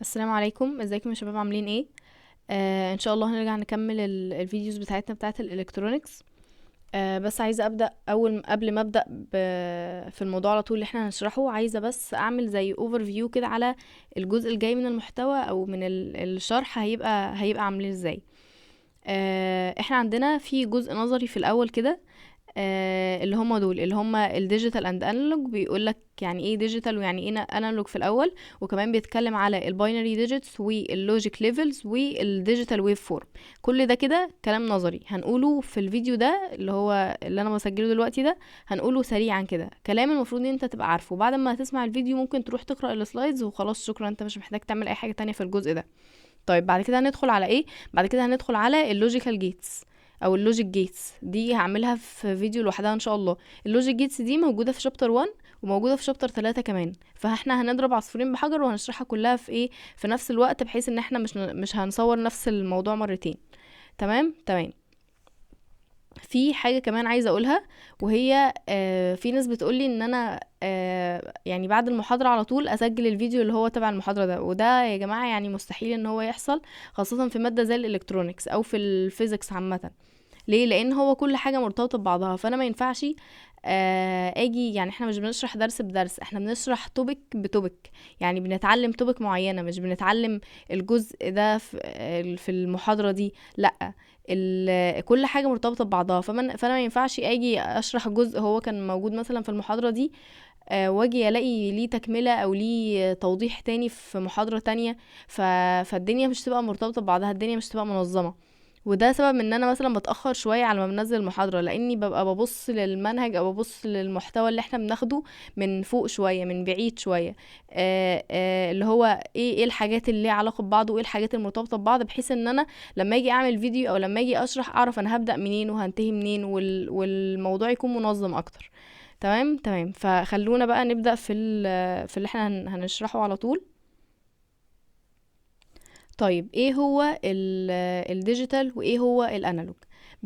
السلام عليكم، ازيكم يا شباب؟ عاملين ايه؟ ان شاء الله هنرجع نكمل الفيديوز بتاعتنا بتاعه الالكترونيكس. بس عايزه ابدا قبل ما ابدا في الموضوع على طول اللي احنا هنشرحه. عايزه بس اعمل زي اوفر فيو كده على الجزء الجاي من المحتوى او من الشرح. هيبقى عامل ازاي؟ احنا عندنا في جزء نظري في الاول كده. اللي هم دول اللي هم الديجيتال اند انالوج. بيقول لك يعني ايه ديجيتال ويعني ايه انالوج في الاول، وكمان بيتكلم على الباينري ديجيتس واللوجيك ليفلز والديجيتال ويف فورم. كل ده كده كلام نظري هنقوله في الفيديو ده اللي انا بسجله دلوقتي ده. هنقوله سريعا كده، كلام المفروض ان انت تبقى عارفه. بعد ما تسمع الفيديو ممكن تروح تقرأ السلايدز وخلاص، شكرا، انت مش محتاج تعمل اي حاجة تانية في الجزء ده. طيب بعد كده هندخل على ايه؟ بعد كده هندخل على اللوجيكال جيتس او اللوجيك جيتس. دي هعملها في فيديو لوحدها ان شاء الله. اللوجيك جيتس دي موجوده في شابتر 1 وموجوده في شابتر 3 كمان، فاحنا هنضرب عصفورين بحجر وهنشرحها كلها في ايه، في نفس الوقت، بحيث ان احنا مش هنصور نفس الموضوع مرتين. تمام تمام. في حاجة كمان عايزة اقولها، وهي في ناس بتقولي ان انا يعني بعد المحاضرة على طول اسجل الفيديو اللي هو تبع المحاضرة ده، وده يا جماعة يعني مستحيل ان هو يحصل، خاصة في مادة زي الالكترونيكس او في الفيزيكس عامة. ليه؟ لان هو كل حاجة مرتبطة ببعضها، فانا ما ينفعش اجي، يعني احنا مش بنشرح درس بدرس، احنا بنشرح توبك بتوبك. يعني بنتعلم توبك معينة، مش بنتعلم الجزء ده في المحاضرة دي، لا. كل حاجة مرتبطة ببعضها، فانا ما ينفعش اجي اشرح جزء هو كان موجود مثلا في المحاضرة دي، واجي الاقي ليه تكملة او ليه توضيح تاني في محاضرة تانية. فالدنيا مش تبقى مرتبطة ببعضها، الدنيا مش تبقى منظمة. وده سبب ان انا مثلا بتاخر شويه على ما بنزل المحاضره، لاني ببقى ببص للمنهج او ببص للمحتوى اللي احنا بناخده من فوق شويه، من بعيد شويه. اللي هو ايه الحاجات اللي ليها علاقه ببعض، وايه الحاجات المرتبطه ببعض، بحيث ان انا لما اجي اعمل فيديو او لما اجي اشرح اعرف انا هبدا منين وهنتهي منين، والموضوع يكون منظم اكتر. تمام تمام. فخلونا بقى نبدا في اللي احنا هنشرحه على طول. طيب ايه هو الديجيتال وايه هو الانالوج؟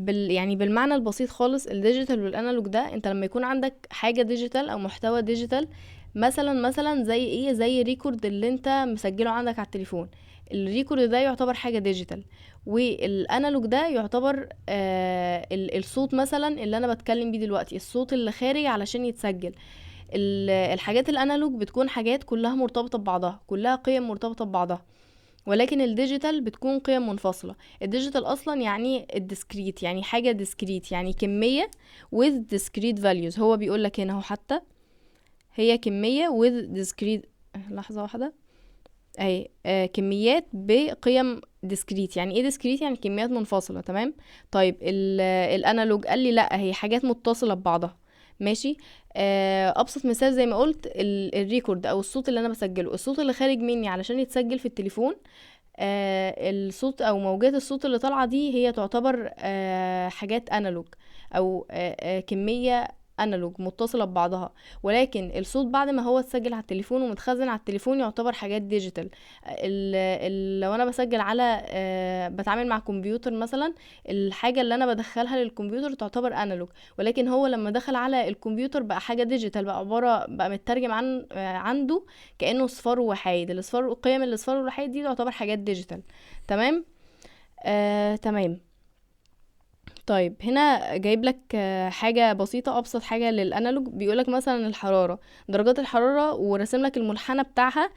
يعني بالمعنى البسيط خالص، الديجيتال والانالوج ده، انت لما يكون عندك حاجة ديجيتال او محتوى ديجيتال، مثلا زي ايه، زي ريكورد اللي انت مسجله عندك على التليفون. الريكورد ده يعتبر حاجة ديجيتال، والانالوج ده يعتبر الصوت مثلا اللي انا بتكلم بيه دلوقتي، الصوت اللي خارج علشان يتسجل. الحاجات الانالوج بتكون حاجات كلها مرتبطة ببعضها، كلها قيم مرتبطة ببعضها. ولكن الديجيتال بتكون قيم منفصلة. الديجيتال اصلا يعني الديسكريت، يعني حاجة ديسكريت، يعني كمية with discrete values. هو بيقول لك هنا اهو، حتى هي كمية with discrete. لحظة واحدة. اهي كميات بقيم discrete. يعني ايه discrete؟ يعني كميات منفصلة. تمام. طيب الانالوج قال لي لا، هي حاجات متصلة ببعضها. ماشي. ابسط مثال زي ما قلت، الريكورد او الصوت اللي انا بسجله، الصوت اللي خارج مني علشان يتسجل في التليفون. الصوت او موجات الصوت اللي طالعه دي هي تعتبر حاجات انالوج، او كميه انالوج متصله ببعضها. ولكن الصوت بعد ما هو اتسجل على التليفون ومتخزن على التليفون يعتبر حاجات ديجيتال. لو انا بسجل على بتعامل مع كمبيوتر مثلا، الحاجه اللي انا بدخلها للكمبيوتر تعتبر انالوج، ولكن هو لما دخل على الكمبيوتر بقى حاجه ديجيتال، بقى مترجم عنده كأنه صفار وحيد. قيم الاصفار والوحيد دي تعتبر حاجات ديجيتال. تمام. تمام. طيب هنا جايب لك حاجة بسيطة، أبسط حاجة للأنالوج. بيقولك مثلا الحرارة، درجات الحرارة، ورسم لك المنحنى بتاعها،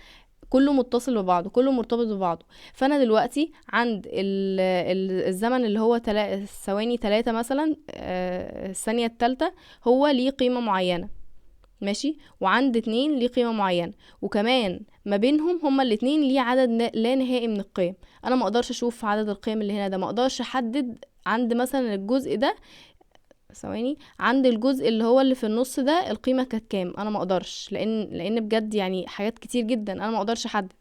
كله متصل ببعضه، كله مرتبط ببعضه. فانا دلوقتي عند الزمن اللي هو ثواني 3 مثلا، الثانية التالتة هو ليه قيمة معينة. ماشي. وعند 2 ليه قيمة معينة، وكمان ما بينهم هما الاتنين ليه عدد لا نهائي من القيم. انا ما اقدرش اشوف عدد القيم اللي هنا ده، ما اقدرش احدد عند مثلا الجزء ده، ثواني، عند الجزء اللي هو اللي في النص ده القيمة كانت كام. انا ما اقدرش، لان بجد يعني حاجات كتير جدا انا ما اقدرش احدد.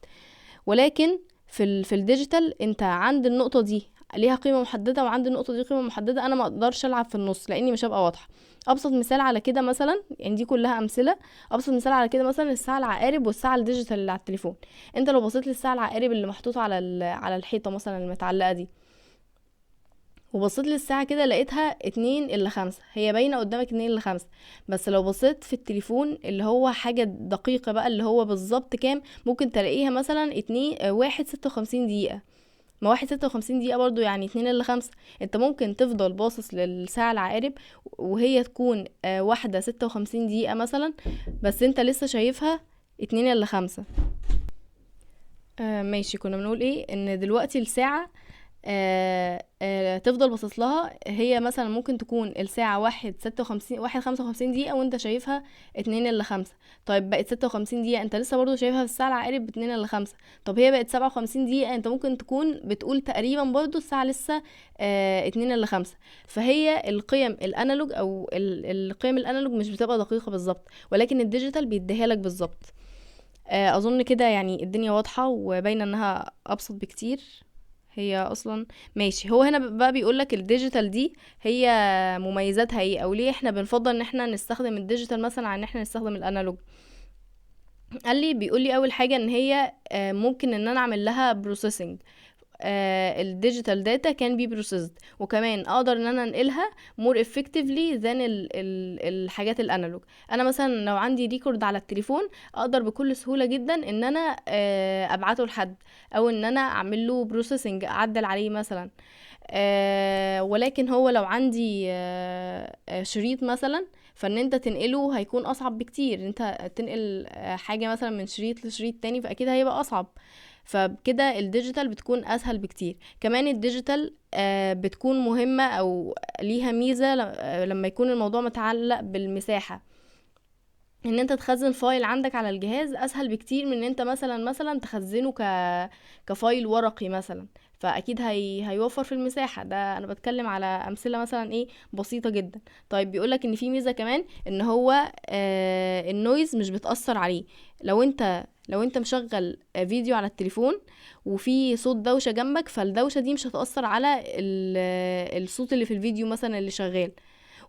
ولكن في الديجيتال انت عند النقطة دي ليها قيمة محددة، وعند النقطة دي قيمة محددة، انا ما اقدرش العب في النص لاني مش هبقى واضحة. ابسط مثال على كده مثلا، يعني دي كلها امثلة. ابسط مثال على كده مثلا الساعة العقارب والساعة الديجيتال اللي على التليفون. انت لو بصيت للساعة العقارب اللي محطوطة على الحيطة مثلا المتعلقة دي، وبصيت للساعة كده لقيتها 2:05، هي باينة قدامك 2:05، بس لو بصيت في التليفون اللي هو حاجة دقيقة بقى اللي هو بالظبط كام، ممكن تلاقيها مثلا 1:56. ما 1:56 برضو يعني 2:05. انت ممكن تفضل باصص للساعة العقارب وهي تكون 1:56 مثلا، بس انت لسه شايفها 2:05. ماشي، كنا بنقول ايه؟ ان دلوقتي الساعة تفضل باصص لها، هي مثلا ممكن تكون الساعة 1:56 وانت شايفها 2:05. طيب بقت 56 دقيقة، انت لسه برضو شايفها في الساعة العقارب ب2:05. طب هي بقت 57 دقيقة، انت ممكن تكون بتقول تقريبا برضو الساعة لسه 2:05. فهي القيم الانالوج او القيم الانالوج مش بتبقى دقيقة بالظبط، ولكن الديجيتال بيديها لك بالظبط. اظن كده يعني الدنيا واضحة وباينة انها ابسط بكتير. هي اصلا ماشي، هو هنا بقى بيقولك الديجيتال دي هي مميزاتها ايه، او ليه احنا بنفضل ان احنا نستخدم الديجيتال مثلا عن ان احنا نستخدم الانالوج. قال لي، بيقول لي اول حاجة ان هي ممكن ان انا اعمل لها بروسيسنج. الديجيتال داتا كان بي بروسيسد، وكمان اقدر ان انا انقلها مور افكتفلي ذان الحاجات الانالوج. انا مثلا لو عندي ريكورد على التليفون، اقدر بكل سهوله جدا ان انا ابعته لحد، او ان انا اعمل له بروسيسنج، اعدل عليه مثلا. ولكن هو لو عندي شريط مثلا، فان انت تنقله هيكون اصعب بكتير. انت تنقل حاجه مثلا من شريط لشريط تاني، فاكيد هيبقى اصعب. فبكده الديجيتال بتكون اسهل بكتير. كمان الديجيتال بتكون مهمة او ليها ميزة لما يكون الموضوع متعلق بالمساحة. ان انت تخزن فايل عندك على الجهاز اسهل بكتير من ان انت مثلا تخزنه كفايل ورقي مثلا. فاكيد هيوفر في المساحه. ده انا بتكلم على امثله مثلا ايه بسيطه جدا. طيب بيقولك ان في ميزه كمان، ان هو النويز مش بتاثر عليه. لو انت مشغل فيديو على التليفون وفي صوت دوشه جنبك، فالدوشه دي مش هتاثر على الصوت اللي في الفيديو مثلا اللي شغال.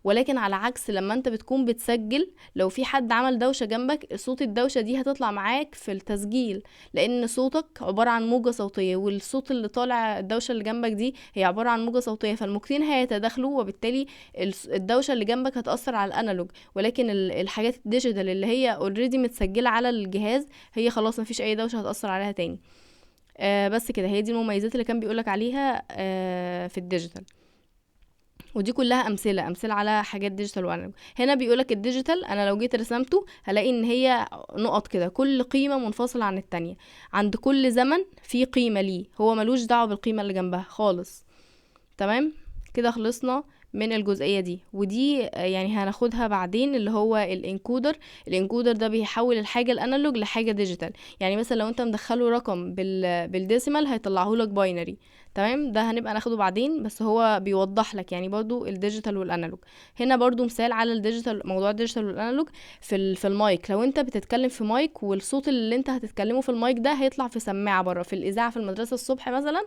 ولكن على عكس لما انت بتكون بتسجل، لو في حد عمل دوشة جنبك، صوت الدوشة دي هتطلع معاك في التسجيل، لان صوتك عبارة عن موجة صوتية، والصوت اللي طالع الدوشة اللي جنبك دي هي عبارة عن موجة صوتية، فالموجتين هيتداخلوا، وبالتالي الدوشة اللي جنبك هتأثر على الانالوج. ولكن الحاجات الديجيتال اللي هي اوريدي متسجلة على الجهاز، هي خلاص مفيش اي دوشة هتأثر عليها تاني. بس كده، هي دي المميزات اللي كان بيقولك عليها في الديجيتال. ودي كلها امثله على حاجات ديجيتال وانالوج. هنا بيقولك الديجيتال، انا لو جيت رسمته هلاقي ان هي نقط كده، كل قيمه منفصله عن التانية. عند كل زمن في قيمه ليه، هو ملوش دعوه بالقيمه اللي جنبها خالص. تمام، كده خلصنا من الجزئيه دي. ودي يعني هناخدها بعدين، اللي هو الانكودر ده بيحول الحاجه الانالوج لحاجه ديجيتال. يعني مثلا لو انت مدخله رقم بالديسيمال، هيطلعه لك باينري. تمام، ده هنبقى ناخده بعدين، بس هو بيوضح لك يعني برضو الديجيتال والانالوج. هنا برضو مثال على الديجيتال، موضوع الديجيتال والانالوج في المايك. لو انت بتتكلم في مايك، والصوت اللي انت هتتكلمه في المايك ده هيطلع في سماعه بره في الاذاعه في المدرسه الصبح مثلا،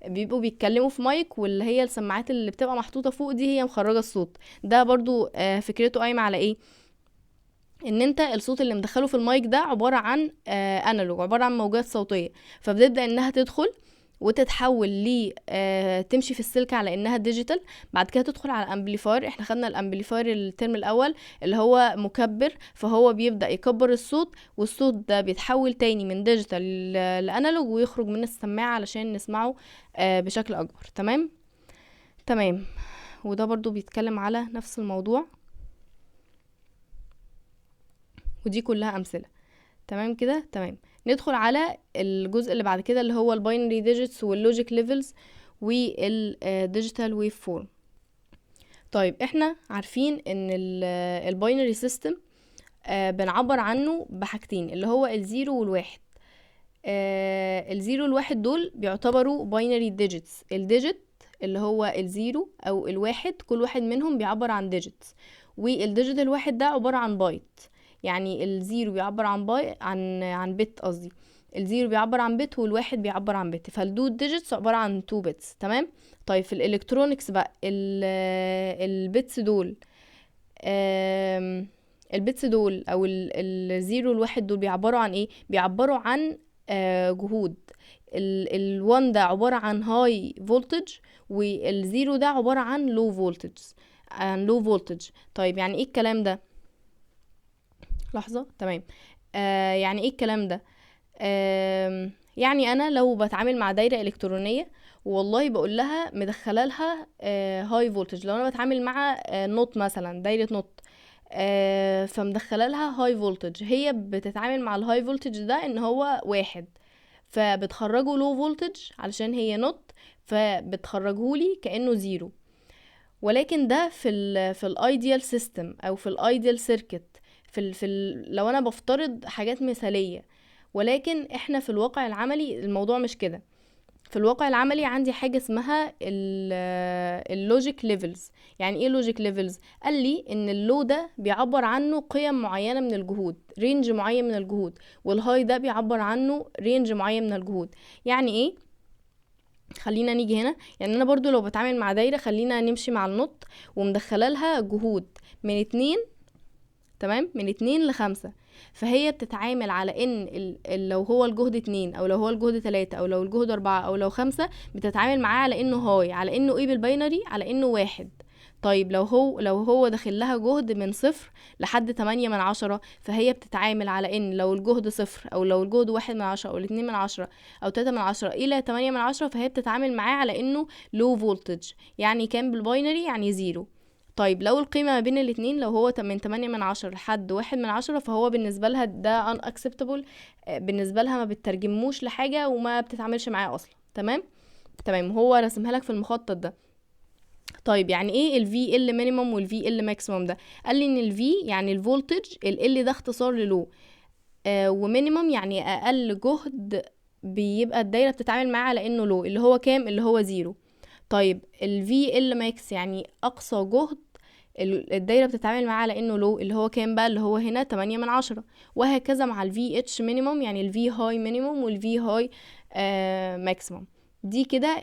بيبقوا بيتكلموا في مايك، واللي هي السماعات اللي بتبقى محطوطة فوق دي هي مخرجة الصوت ده. برضو فكرته قايمة على ايه؟ ان انت الصوت اللي مدخله في المايك ده عبارة عن انالوج، عبارة عن موجات صوتية، فبتبدأ انها تدخل وتتحول تمشي في السلك على انها ديجيتال. بعد كده تدخل على الامبليفاير. احنا خدنا الامبليفاير الترم الاول اللي هو مكبر، فهو بيبدأ يكبر الصوت، والصوت ده بيتحول تاني من ديجيتال لانالوج، ويخرج من السماعة علشان نسمعه بشكل اكبر. تمام. وده برضو بيتكلم على نفس الموضوع، ودي كلها امثله. تمام كده، تمام. ندخل على الجزء اللي بعد كده، اللي هو الباينري ديجيتس واللوجيك ليفلز والديجيتال ويف فورم. طيب احنا عارفين ان الباينري سيستم بنعبر عنه بحاجتين، اللي هو الزيرو والواحد. الزيرو والواحد دول بيعتبروا باينري ديجيتس. الديجيت اللي هو الزيرو او الواحد، كل واحد منهم بيعبر عن ديجيتس، والديجيت الواحد ده عبارة عن بايت. يعني الزيرو بيعبر عن باي عن بت قصدي. الزيرو بيعبر عن بت، والواحد بيعبر عن بت، فالدو ديجيتس عبارة عن 2 بيتس. تمام. طيب في الالكترونيكس بقى، البيتس دول البيتس دول او الزيرو والواحد دول بيعبروا عن ايه؟ بيعبروا عن جهود. ال1 ده عبارة عن هاي فولتج، والزيرو ده عبارة عن لو فولتج. طيب يعني ايه الكلام ده؟ لحظة. تمام. يعني ايه الكلام ده؟ يعني انا لو بتعامل مع دايره الكترونيه، والله بقول لها مدخله لها هاي فولتج. لو انا بتعامل مع نوت مثلا، دايره نوت، فمدخله لها هاي فولتج، هي بتتعامل مع الهاي فولتج ده ان هو 1، فبتخرجه لو فولتج علشان هي نوت، فبتخرجهولي كانه 0. ولكن ده في الايديال سيستم او في الايديال سيركت، لو انا بفترض حاجات مثاليه. ولكن احنا في الواقع العملي الموضوع مش كده. في الواقع العملي عندي حاجه اسمها اللوجيك ليفلز. يعني ايه لوجيك ليفلز؟ قال لي ان اللو ده بيعبر عنه قيم معينه من الجهود، رينج معين من الجهود، والهاي ده بيعبر عنه رينج معين من الجهود. يعني ايه؟ خلينا نيجي هنا. يعني انا برضو لو بتعامل مع دايره، خلينا نمشي مع النط، ومدخله لها جهود من 2، تمام، من 2 ل5. فهي بتتعامل على ان لو هو الجهد 2، او لو هو الجهد 3، او لو الجهد 4، او لو 5، بتتعامل معاه على انه هاي، على انه ايه بالباينري، على انه 1. طيب لو هو داخل لها جهد من 0 لحد 8 من 10، فهي بتتعامل على ان لو الجهد 0، او لو الجهد 1 من 10، او 2 من 10، او 3 من 10 إلى 8 من 10، فهي بتتعامل معاه على انه لو فولتج. يعني كان بالباينري يعني 0. طيب لو القيمة ما بين الاتنين، لو هو من 8 من 10 لحد 1 من 10، فهو بالنسبة لها ده unacceptable. بالنسبة لها ما بتترجموش لحاجة وما بتتعاملش معاه أصلا. تمام. تمام. هو رسمها لك في المخطط ده. طيب يعني ايه ال VL minimum وال VL maximum ده؟ قال لي ان ال V يعني الفولتج، ال L ده اختصار للو، ومينيمم يعني اقل جهد بيبقى الدايرة بتتعامل معاه على انه لو، اللي هو كام؟ اللي هو 0. طيب ال VL max يعني اقصى جهد الدايرة بتتعامل معاه على انه لو، اللي هو كام بقى؟ اللي هو هنا 8 من 10. وهكذا مع ال VH minimum، يعني ال V high minimum وال V high maximum. دي كده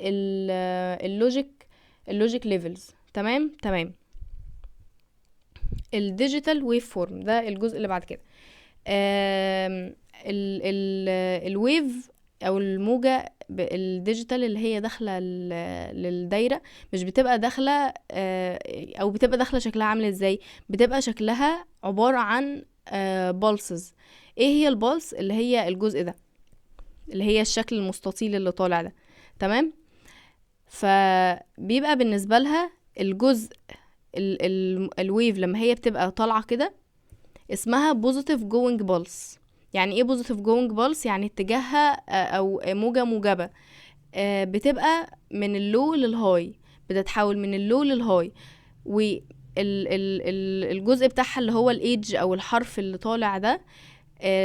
اللوجيك ليفلز. تمام. تمام. الديجيتال ويف فورم ده الجزء اللي بعد كده. الويف او الموجة الديجيتال اللي هي داخله للدايره، مش بتبقى داخله، او بتبقى داخله شكلها عامل ازاي؟ بتبقى شكلها عباره عن بالسز. ايه هي البالس؟ اللي هي الجزء ده، اللي هي الشكل المستطيل اللي طالع ده. تمام. فبيبقى بالنسبه لها الجزء الويف لما هي بتبقى طالعه كده اسمها positive going pulse. يعني ايه positive going pulse؟ يعني اتجاهها او موجة موجبة، بتبقى من اللو للهاي، بتتحول من اللو للهاي. والجزء بتاعها اللي هو الايدج او الحرف اللي طالع ده،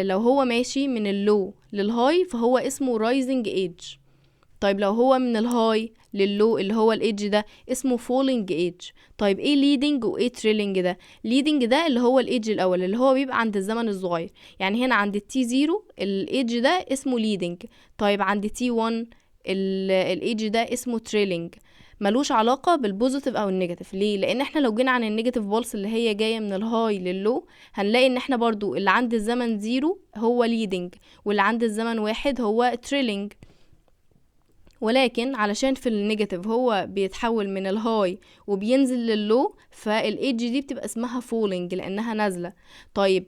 لو هو ماشي من اللو للهاي فهو اسمه rising edge. طيب لو هو من الهاي لللو اللي هو الايدج ده اسمه فولينج ايدج. طيب ايه ليدنج وايه تريلينج ده؟ ليدنج ده اللي هو الايدج الاول اللي هو بيبقى عند الزمن الصغير، يعني هنا عند التي 0 الايدج ده اسمه ليدنج. طيب عند تي 1 الايدج ده اسمه تريلينج. ملوش علاقة بالبوزيتيف او النيجاتيف. ليه؟ لان احنا لو جينا عن النيجاتيف بولس اللي هي جاية من الهاي لللو، هنلاقي ان احنا برضو اللي عند الزمن 0 هو ليدنج، واللي عند الزمن 1 هو تريلينج. ولكن علشان في النيجاتيف هو بيتحول من الهاي وبينزل لللو، فالايدج دي بتبقى اسمها فولينج لانها نازله. طيب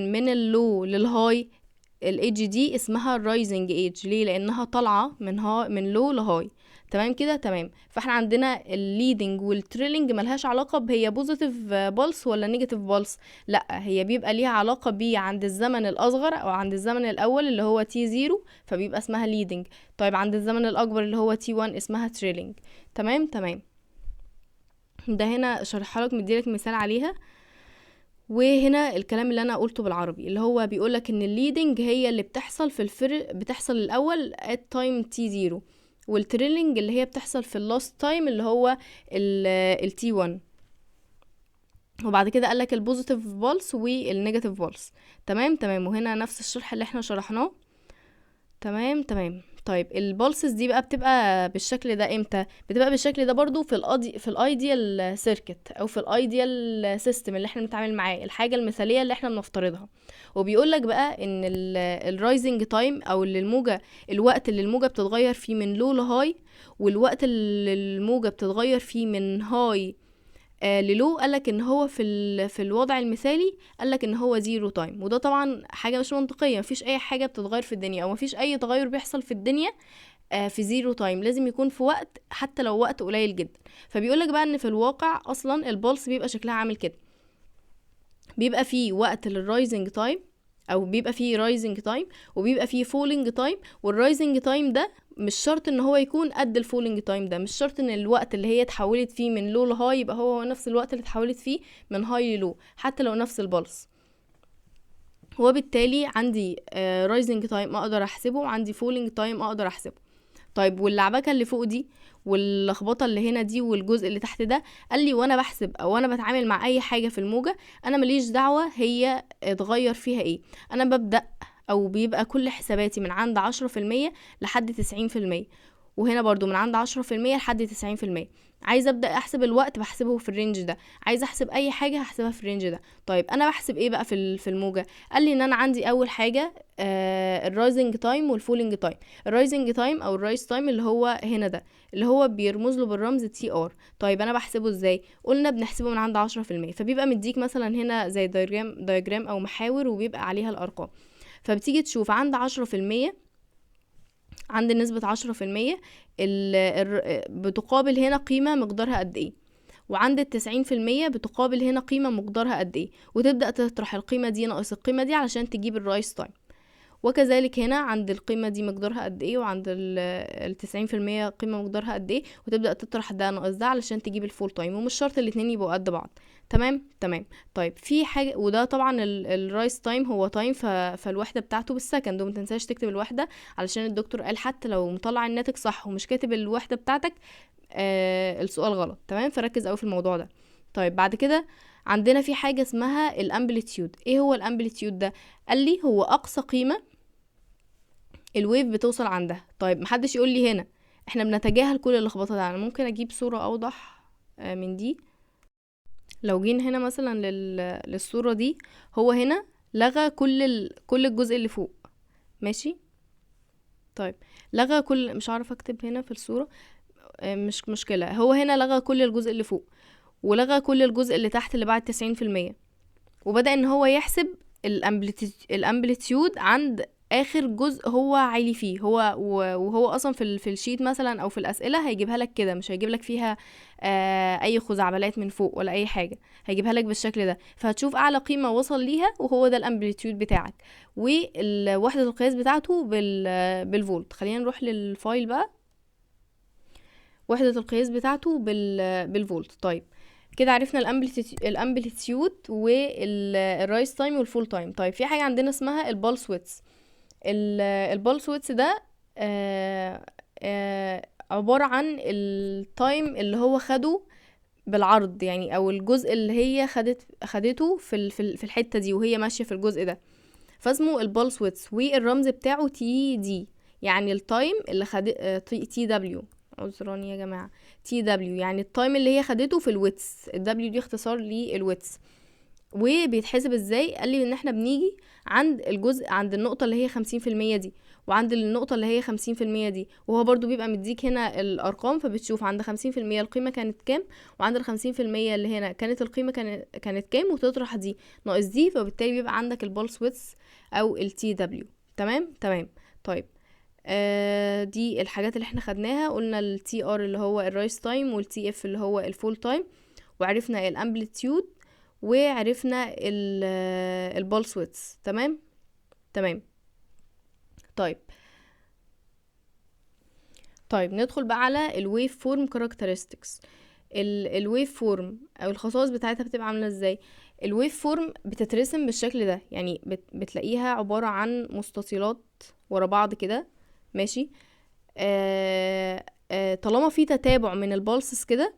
من اللو للهاي الايدج دي اسمها الرايزنج ايدج. ليه؟ لانها طالعه من لو لهاي. تمام كده. تمام. فاحنا عندنا الليدنج والتريلينج ملهاش علاقه هي بوزيتيف بالس ولا نيجاتيف بالس. لا، هي بيبقى ليها علاقه بيه عند الزمن الاصغر او عند الزمن الاول اللي هو تي 0، فبيبقى اسمها ليدنج. طيب عند الزمن الاكبر اللي هو تي 1 اسمها تريلينج. تمام. تمام. ده هنا شرحها لك، مديلك مثال عليها. وهنا الكلام اللي انا قلته بالعربي اللي هو بيقولك ان الليدنج هي اللي بتحصل في الفرق، بتحصل الاول at time t0، والتريلينج اللي هي بتحصل في اللاست تايم اللي هو التي 1. وبعد كده قالك البوزيتيف بالس والنيجاتيف بالس. تمام. تمام. وهنا نفس الشرح اللي احنا شرحناه. تمام. تمام. طيب البولسز دي بقى بتبقى بالشكل ده امتى؟ بتبقى بالشكل ده برضو في الايديال سيركت او في الايديال سيستم اللي احنا بنتعامل معاه، الحاجه المثاليه اللي احنا بنفترضها. وبيقول لك بقى ان الرايزنج تايم او اللي الوقت اللي الموجه بتتغير فيه من لو لهاي، والوقت اللي الموجه بتتغير فيه من هاي للو، قالك ان هو في الوضع المثالي قالك ان هو زيرو تايم. وده طبعا حاجه مش منطقيه، مفيش اي حاجه بتتغير في الدنيا او مفيش اي تغير بيحصل في الدنيا في زيرو تايم، لازم يكون في وقت حتى لو وقت قليل جدا. فبيقولك بقى ان في الواقع اصلا البولس بيبقى شكلها عامل كده، بيبقى فيه وقت للرايزنج تايم او بيبقى فيه رايزنج تايم وبيبقى فيه فولينج تايم. والرايزنج تايم ده مش شرط ان هو يكون قد الفولينج تايم ده، مش شرط ان الوقت اللي هي اتحولت فيه من لو لهاي يبقى هو نفس الوقت اللي اتحولت فيه من هاي للو، حتى لو نفس البلس. وبالتالي عندي رايزنج تايم اقدر احسبه وعندي فولينج تايم اقدر احسبه. طيب واللعبكه اللي فوق دي واللخبطه اللي هنا دي والجزء اللي تحت ده، قال لي وانا بحسب او انا بتعامل مع اي حاجه في الموجه انا ماليش دعوه هي اتغير فيها ايه، انا ببدا او بيبقى كل حساباتي من عند 10% لحد 90%، وهنا برضو من عند 10% لحد 90%. عايزه ابدا احسب الوقت بحسبه في الرينج ده، عايزه احسب اي حاجه هحسبها في الرينج ده. طيب انا بحسب ايه بقى في الموجه؟ قال لي ان انا عندي اول حاجه الرايزنج تايم والفولينج تايم. الرايزنج تايم او الرايز تايم اللي هو هنا ده اللي هو بيرمز له بالرمز تي ار. طيب انا بحسبه ازاي؟ قلنا بنحسبه من عند 10%، فبيبقى مديك مثلا هنا زي دايجرام او محاور وبيبقى عليها الارقام. فبتيجي تشوف عند 10%، عند نسبة 10%، بتقابل هنا قيمة مقدارها قد ايه، وعند 90% بتقابل هنا قيمة مقدارها قد ايه، وتبدأ تطرح القيمة دي ناقص القيمة دي علشان تجيب الرايس تايم. وكذلك هنا عند القيمة دي مقدارها قد ايه وعند 90% قيمة مقدارها قد ايه، وتبدأ تطرح ده ناقص ده علشان تجيب الفول تايم. ومش شرط الاتنين يبقوا قد بعض. تمام. طيب في حاجة، وده طبعا الرايس تايم هو تايم فالوحدة بتاعته بالسكند، وما تنساش تكتب الوحدة علشان الدكتور قال حتى لو مطلع الناتج صح ومش كاتب الوحدة بتاعتك السؤال غلط. تمام، فركز قوي في الموضوع ده. طيب بعد كده عندنا في حاجة اسمها الامبليتيود. ايه هو الامبليتيود ده؟ قال لي هو اقصى قيمة الويف بتوصل عندها. طيب محدش يقول لي هنا احنا بنتجاهل كل اللخبطه ده، انا ممكن اجيب صوره اوضح من دي. لو جين هنا مثلا للصوره دي، هو هنا لغى كل الجزء اللي فوق. ماشي. طيب لغى مش عارفه اكتب هنا في الصوره، مش مشكله. هو هنا لغى كل الجزء اللي فوق ولغى كل الجزء اللي تحت اللي بعد 90%، وبدأ ان هو يحسب الامبليتيود عند اخر جزء هو عالي فيه. وهو اصلا في الشيت مثلا او في الاسئله هيجيبها لك كده، مش هيجيب لك فيها اي خزعبلات من فوق ولا اي حاجه، هيجيبها لك بالشكل ده. فهتشوف اعلى قيمه وصل ليها وهو ده الامبليتيود بتاعك، ووحده القياس بتاعته بالفولت. خلينا نروح للفايل بقى. وحده القياس بتاعته بالفولت. طيب كده عرفنا الامبليتيود والرايس تايم والفول تايم. طيب في حاجه عندنا اسمها البالس ويتس. البالس ويتس ده عباره عن التايم اللي هو خده بالعرض، يعني او الجزء اللي هي خدته في الحته دي وهي ماشيه في الجزء ده، فاسمه البالس ويتس. والرمز بتاعه تي دي، يعني التايم اللي تي دبليو، عذراني يا جماعه، تي دبليو يعني التايم اللي هي خدته في الويتس. الدبليو دي اختصار للويتس. وبيتحسب ازاي؟ قال لي ان احنا بنيجي عند النقطة اللي هي 50% دي، وعند النقطة اللي هي 50% دي، وهو برضو بيبقى مديك هنا الارقام، فبتشوف عند 50% القيمة كانت كام، وعند 50% اللي هنا كانت القيمة كانت كام، وتطرح دي ناقص دي، فبالتالي بيبقى عندك البولس ويتس او التي دبليو. تمام. طيب دي الحاجات اللي احنا خدناها. قلنا التي ار اللي هو الرايس تايم، والتي اف اللي هو الفول تايم، وعرفنا الامبليتيود، وعرفنا البولس ويتس. تمام. طيب ندخل بقى على الويف فورم كاركترستكس. الويف فورم او الخصائص بتاعتها بتبقى عامله ازاي؟ الويف فورم بتترسم بالشكل ده، يعني بتلاقيها عباره عن مستطيلات ورا بعض كده. ماشي. طالما في تتابع من البالسز كده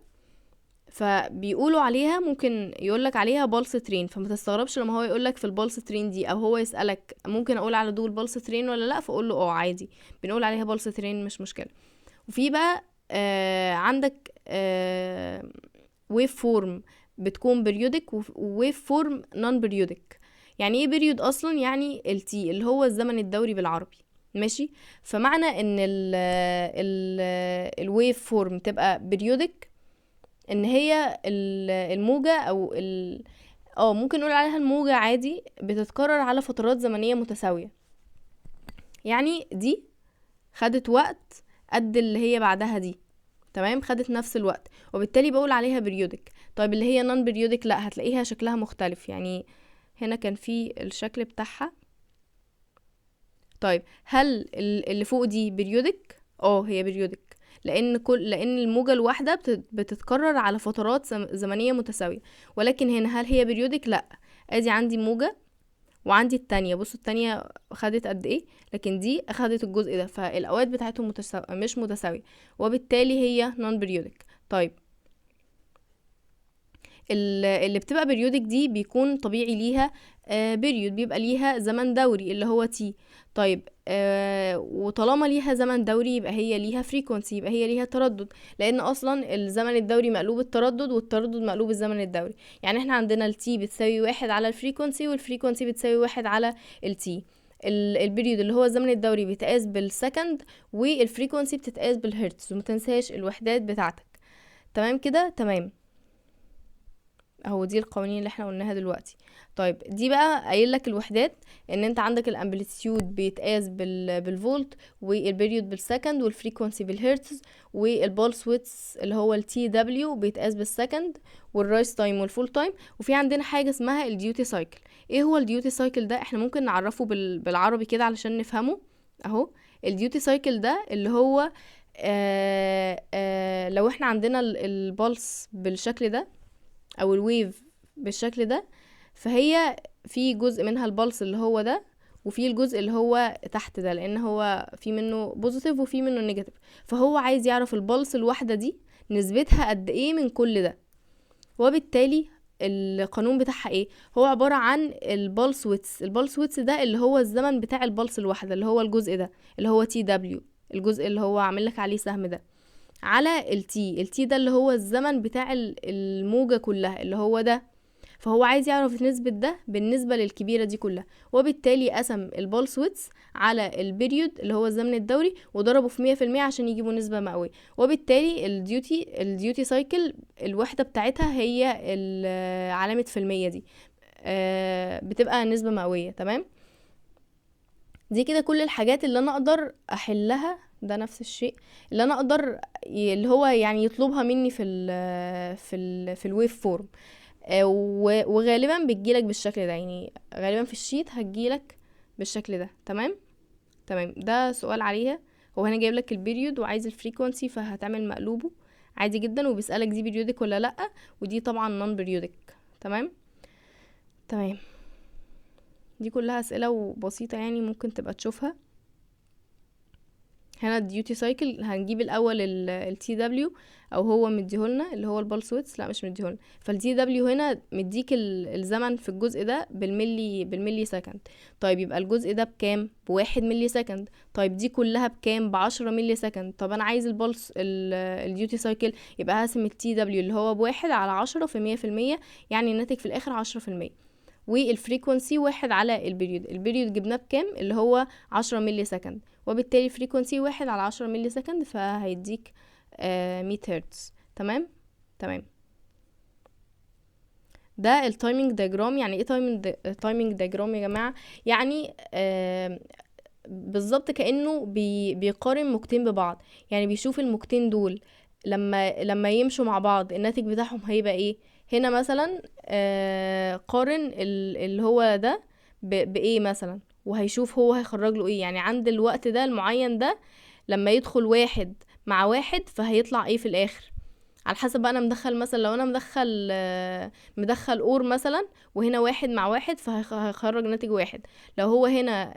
فبيقولوا عليها، ممكن يقولك عليها بالس ترين. فما تستغربش لما هو يقولك في البالس ترين دي، او هو يسألك ممكن اقول على دول بالس ترين ولا لا، فاقول له عادي بنقول عليها بالس ترين، مش مشكلة. وفي بقى عندك ويف فورم بتكون بريودك، وويف فورم نون بريودك. يعني ايه بريود اصلا؟ يعني التي اللي هو الزمن الدوري بالعربي، ماشي. فمعنى ان الويف فورم تبقى بريودك، ان هي الموجة او ممكن نقول عليها الموجة عادي، بتتكرر على فترات زمنية متساوية. يعني دي خدت وقت قد اللي هي بعدها دي، تمام، خدت نفس الوقت، وبالتالي بقول عليها بريودك. طيب اللي هي نون بريودك لا، هتلاقيها شكلها مختلف. يعني هنا كان في الشكل بتاعها. طيب هل اللي فوق دي بريودك؟ هي بريودك، لان الموجة الواحدة بتتكرر على فترات زمنية متساوية. ولكن هنا هل هي بريودك؟ لا. ادي عندي موجة وعندي التانية، بصوا التانية خدت قد ايه، لكن دي اخدت الجزء ده، فالاوقات بتاعتهم مش متساوية، وبالتالي هي نون بريودك. طيب اللي بتبقى بريودك دي بيكون طبيعي ليها بريود، بيبقى ليها زمن دوري اللي هو تي. طيب وطالما ليها زمن دوري يبقى هي ليها فريكونسي، يبقى هي ليها تردد، لان اصلا الزمن الدوري مقلوب التردد، والتردد مقلوب الزمن الدوري. يعني احنا عندنا التي بتساوي 1 على الفريكونسي، والفريكونسي بتساوي 1 على التي. البريود اللي هو الزمن الدوري بيتقاس بالسكند، والفريكونسي بتتقاس بالهرتز، ومتنساش الوحدات بتاعتك. تمام كده؟ تمام. اهو دي القوانين اللي احنا قلناها دلوقتي. طيب دي بقى قايل لك الوحدات، ان انت عندك الامبليتيود بيتقاس بالفولت، والبريود بالسكند، والفريكوانسي بالهرتز، والبولس ويتس اللي هو التي دبليو بيتقاس بالسكند، والرايس تايم والفول تايم. وفي عندنا حاجه اسمها الديوتي سايكل. ايه هو الديوتي سايكل ده؟ احنا ممكن نعرفه بالعربي كده علشان نفهمه. اهو الديوتي سايكل ده اللي هو لو احنا عندنا البولس بالشكل ده، او الويف بالشكل ده، فهي في جزء منها البلس اللي هو ده، وفي الجزء اللي هو تحت ده، لان هو في منه بوزيتيف وفي منه نيجاتيف. فهو عايز يعرف البلس الواحدة دي نسبتها قد ايه من كل ده، وبالتالي القانون بتاعها ايه؟ هو عبارة عن البلس ويتس. البلس ويتس ده اللي هو الزمن بتاع البلس الواحدة، اللي هو الجزء ده اللي هو تي دبليو، الجزء اللي هو عامل لك عليه سهم ده، على التي ده اللي هو الزمن بتاع الموجة كلها اللي هو ده. فهو عايز يعرف نسبة ده بالنسبة للكبيرة دي كلها، وبالتالي قسم البولس ويتس على البريود اللي هو الزمن الدوري، وضربه في 100% عشان يجيبوا نسبة مئوية. وبالتالي الديوتي سايكل الوحدة بتاعتها هي علامة في المية دي، بتبقى نسبة مئوية. تمام، دي كده كل الحاجات اللي انا اقدر احلها. ده نفس الشيء اللي انا اقدر اللي هو يعني يطلبها مني في الويف فورم. وغالبا بتجيلك بالشكل ده، يعني غالبا في الشيت هتجيلك بالشكل ده. تمام تمام. ده سؤال عليها. هو هنا جايب لك البيريود وعايز الفريكوانسي، فهتعمل مقلوبه عادي جدا، وبيسألك دي بيريودك ولا لأ، ودي طبعا نون بيريودك. تمام تمام. دي كلها أسئلة وبسيطة، يعني ممكن تبقى تشوفها. هنا الديوتي سايكل هنجيب الاول التي دبليو، او هو مديهولنا اللي هو البلس ويتس، لا مش مديهولنا. فالتي دبليو هنا مديك الزمن في الجزء ده بالملي سكند. طيب يبقى الجزء ده بكام؟ ب1 ملي سكند. طيب دي كلها بكام؟ ب10 ملي سكند. طب انا عايز البلس الديوتي سايكل، يبقى هقسم التي دبليو اللي هو ب1 على 10 في 100%، يعني الناتج في الاخر 10%. والفريكونسي 1 على البريود جبناه بكام؟ اللي هو 10 ملي سكند، وبالتالي فريكونسي 1 على 10 ملي سكند، فهيديك 100 هرتز. تمام تمام. ده التايمينج دياجرام. يعني ايه تايمينج دياجرام يا جماعه؟ يعني بالظبط كانه بيقارن موجتين ببعض، يعني بيشوف الموجتين دول لما يمشوا مع بعض الناتج بتاعهم هيبقى ايه. هنا مثلا قارن اللي هو ده بايه مثلا، وهيشوف هو هيخرج له ايه. يعني عند الوقت ده المعين ده، لما يدخل واحد مع واحد فهيطلع ايه في الاخر. على حسب بقى انا مدخل مثلا، لو انا مدخل اور مثلا وهنا 1 مع 1 فهيخرج ناتج 1. لو هو هنا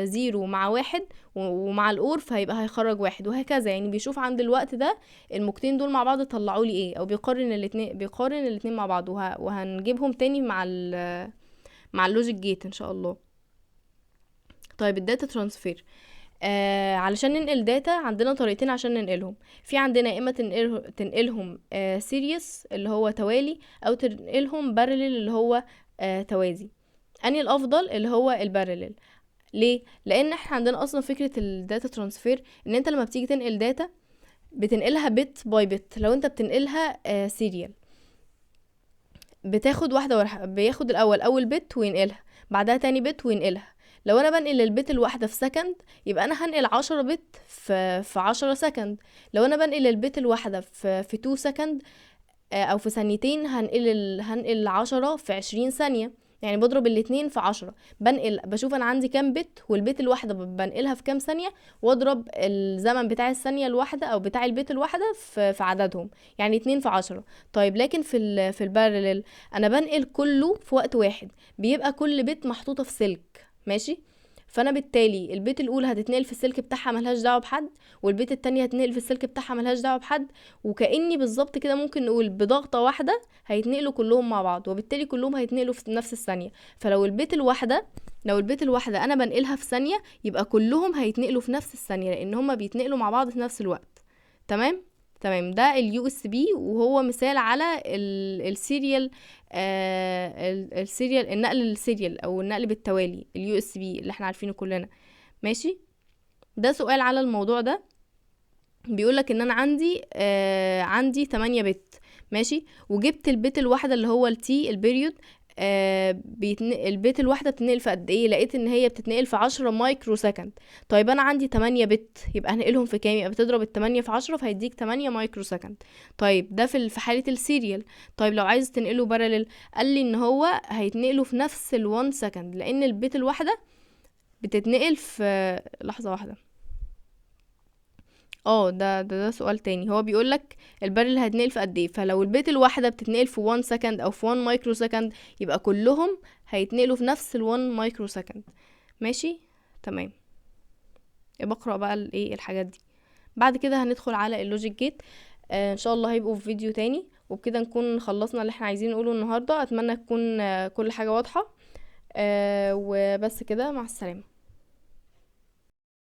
0 مع 1 ومع الأور فهيبقى هيخرج 1، وهكذا. يعني بيشوف عند الوقت ده الموجتين دول مع بعض طلعوا لي ايه، او بيقارن الاتنين مع بعض، وهنجيبهم تاني مع اللوجيك جيت ان شاء الله. طيب الداتا ترانسفير، علشان ننقل داتا عندنا طريقتين عشان ننقلهم. في عندنا يا اما تنقلهم سيريس اللي هو توالي، او تنقلهم بارلل اللي هو توازي. اني الافضل اللي هو البارلل. ليه؟ لان احنا عندنا اصلا فكرة الداتا ترانسفير ان انت لما بتيجي تنقل داتا بتنقلها بت باي بت. لو انت بتنقلها سيريال بتاخد بياخد الاول اول بت وينقلها، بعدها تاني بت وينقلها. لو انا بنقل البت الواحدة في سكند يبقى انا هنقل 10 بت في 10 سكند. لو انا بنقل البت الواحدة في 2 سكند او في ثانيتين هنقل 10 في 20 ثانية. يعني بضرب الاتنين في 10، بشوف انا عندي كام بت والبت الواحدة بنقلها في كام ثانية، واضرب الزمن بتاع الثانية الواحدة او بتاع البت الواحدة في عددهم، يعني 2 في 10. طيب لكن في البارلل انا بنقل كله في وقت واحد، بيبقى كل بت محطوطة في سلك ماشي. فانا بالتالي البت الاولى هتتنقل في السلك بتاعها ملهاش دعوه بحد، والبت التانية هتنقل في السلك بتاعها ملهاش دعوه بحد، وكأني بالظبط كده ممكن نقول بضغطة واحدة هيتنقلوا كلهم مع بعض، وبالتالي كلهم هيتنقلوا في نفس الثانية. فلو البت الواحدة انا بنقلها في ثانية يبقى كلهم هيتنقلوا في نفس الثانية، لان هما بيتنقلوا مع بعض في نفس الوقت. تمام. تمام. ده اليو اس بي، وهو مثال على السيريال، السيريال، النقل السيريال او النقل بالتوالي، اليو اس بي اللي احنا عارفينه كلنا. ماشي. ده سؤال على الموضوع ده، بيقولك ان انا عندي 8 بت ماشي، وجبت البت الواحدة اللي هو التي البيريود. البت الواحدة بتتنقل في قد ايه؟ لقيت ان هي بتتنقل في 10 مايكرو سكند. طيب انا عندي 8 بت، يبقى هنقلهم في كام؟ يبقى بتضرب ال8 في 10 فهيديك 8 مايكرو سكند. طيب ده في حالة السيريال. طيب لو عايز تنقله بارلل، قال لي ان هو هيتنقلوا في نفس ال1 سكند، لان البت الواحدة بتتنقل في لحظة واحدة. ده سؤال تاني. هو بيقولك البارل هتنقل في قد ايه، فلو البيت الواحدة بتتنقل في 1 سكند او في 1 مايكرو سكند يبقى كلهم هيتنقلوا في نفس ال 1 مايكرو سكند. ماشي. تمام. بقرأ بقى الحاجات دي. بعد كده هندخل على اللوجيك جيت. ان شاء الله هيبقوا في فيديو تاني، وبكده نكون خلصنا اللي احنا عايزين نقوله النهاردة. اتمنى تكون كل حاجة واضحة. وبس كده، مع السلامة.